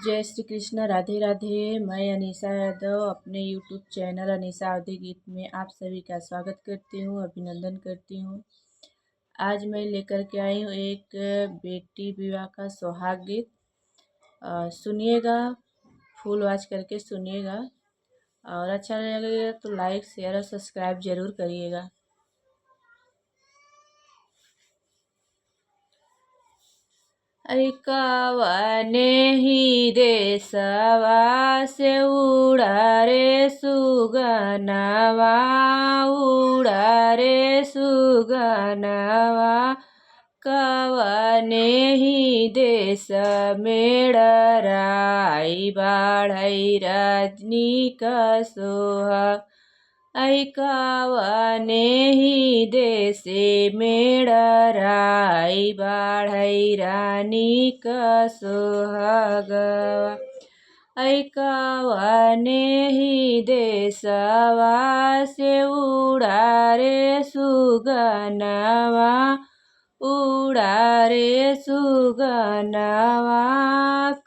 जय श्री कृष्ण, राधे राधे। मैं अनीसा यादव अपने यूट्यूब चैनल अनीसा अवधी गीत में आप सभी का स्वागत करती हूँ, अभिनंदन करती हूँ। आज मैं लेकर के आई हूँ एक बेटी विवाह का सुहाग गीत। सुनिएगा, फुल वॉच करके सुनिएगा और अच्छा लगेगा तो लाइक शेयर और सब्सक्राइब जरूर करिएगा। कवने ही देशवा से उड़ा रे सुगनवा, उड़ा रे सुगनवा। कवने ही देश में डराई बाढ़ई रजनी का सोहा। कवने ही देशे में डराई बाढ़ई रानी का सोहागवा। कवने ही देशवा से उड़ा रे सुगनवा, उड़ा रे सुगनवा।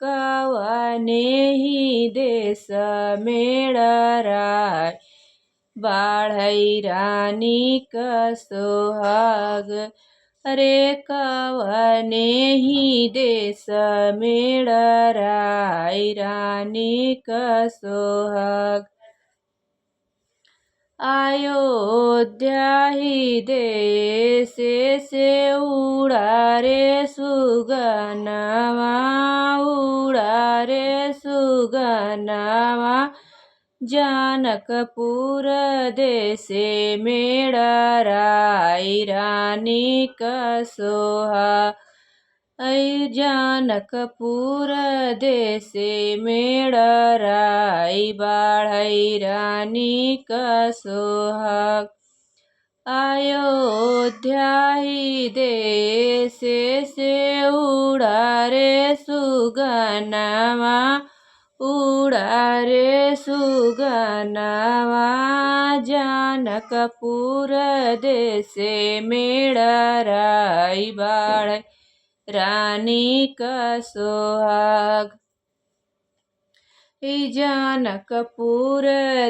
कवने ही देश में डराई बाढ़ई रानी का सोहाग। अरे कवने ही देश में डराई रानी का सोहाग। अयोध्या ही देश से उड़ा रे सुगनवा, उड़ा रे सुगनवा। जानकपुर देशे में डराई रानी का सोहा। जानकपुर देशे में डराई बाढ़ई रानी का सोहाग। अयोध्या ही देश से उड़ा रे सुगनवा, उड़ा रे सुगनवा। जानकपुर देशे में डराई बाढ़ई रानी का सोहाग। जानकपुर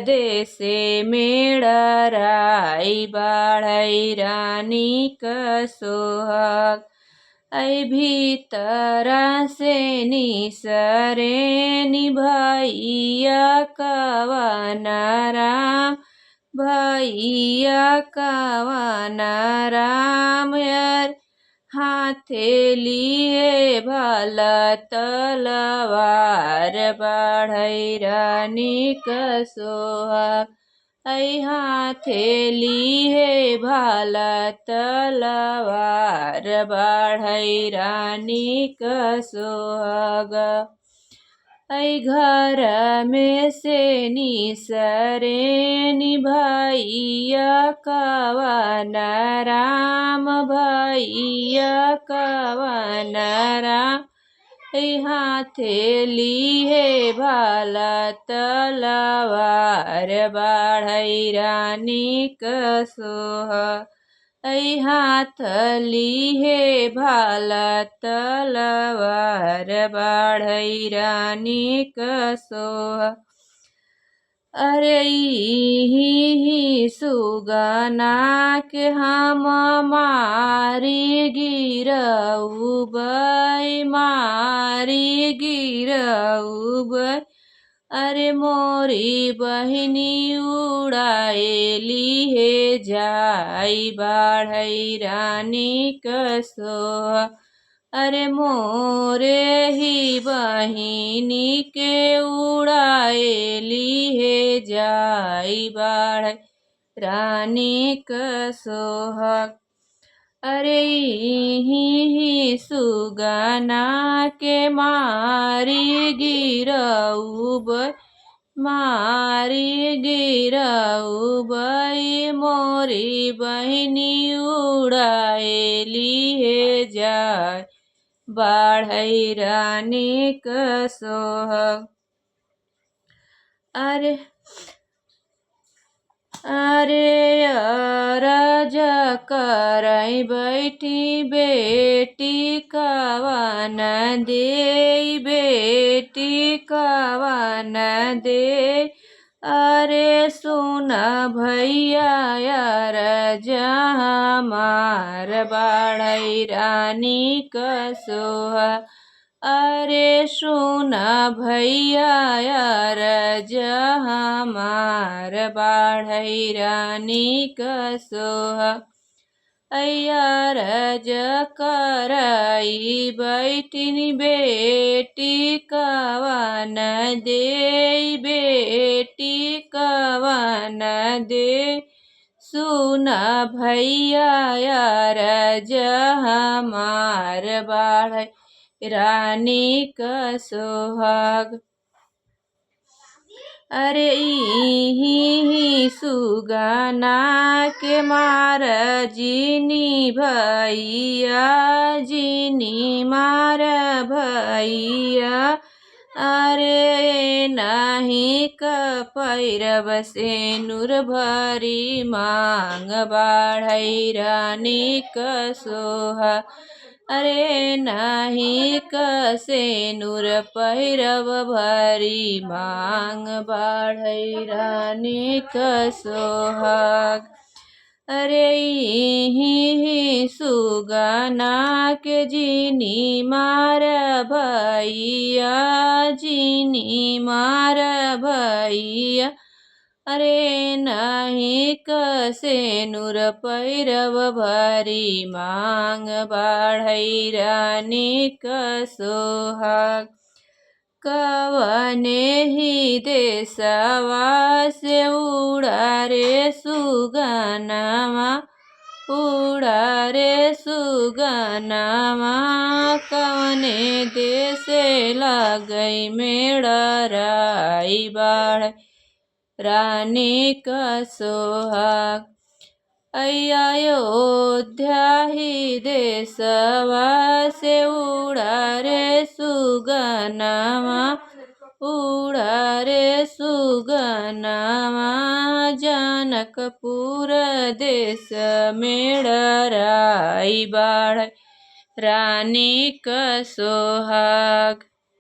देशे में डराई बाढ़ई रानी का सोहाग। भीतर से निसरे निभैया कवन राम, भैया कवन राम। हाथे लिए भला तलवार बाढ़ई रानी का सोहाग। हाथे लिए भला तलवार बाढ़ई रानी का सोहाग। घर में से निसरे निभैया कवन राम, भैया कवन राम। हाथे लिए भला तलवार बाढ़ई रानी का सोहाग। हाथ लिए भला तलवार बाढ़ई रानी का सोहाग। अरे ही सुगना के हम मारी गिरऊबै, मारी गिरऊबै। अरे मोरी बहिनी उड़ाएली हे जाई बाढ़ई रानी का सोहाग। अरे मोरे ही बहिनी के उड़ाएली हे जाई बाढ़ई रानी का सोहाग। अरे ही सुगना के मारी गिरऊबै, मारी गिरऊबै। मोरी बहिनी उड़ाएली हे जाय बाढ़ई रानी का सोहाग। अरे अरज करई बैठी बेटी कवन देई बेटी हमार बाढ़ई रानी क सोहाग। अरे सुना भैया यार हमार बाढ़ई रानी क सोहाग। अय्यार करई बैठिनी बेटी कवन दे बेटी कवन दे। सुना भैया यार हमार बाढ़ई रानी क सोहाग। अरे इही सुगना के मार जिनी भैया जिनी मार भैया। अरे नाही क पैरब सेनुर भरी मांग बाढ़ई रानी क सोहाग। अरे नाही क सेनुर पैरब भरी मांग बाढ़ई रानी क सोहाग। अरे इही सुगना के जिनी मार भैया जिनी मार भैया। अरे नाही क सेनुर पैरब भरी मांग बाढ़ई रानी क सोहाग। कवने ही देशवा से उड़ा रे सुगनावा उड़ा रे सुगनावा। कवने देश लगई मेड़राई बाढ़ रानी क सोहाग। अयोध्या ही देशवा से उड़ा रे सुगनावा उड़ा रे सुगनावा। जनकपुर देश मेड़राई बाढ़ रानी क सोहाग।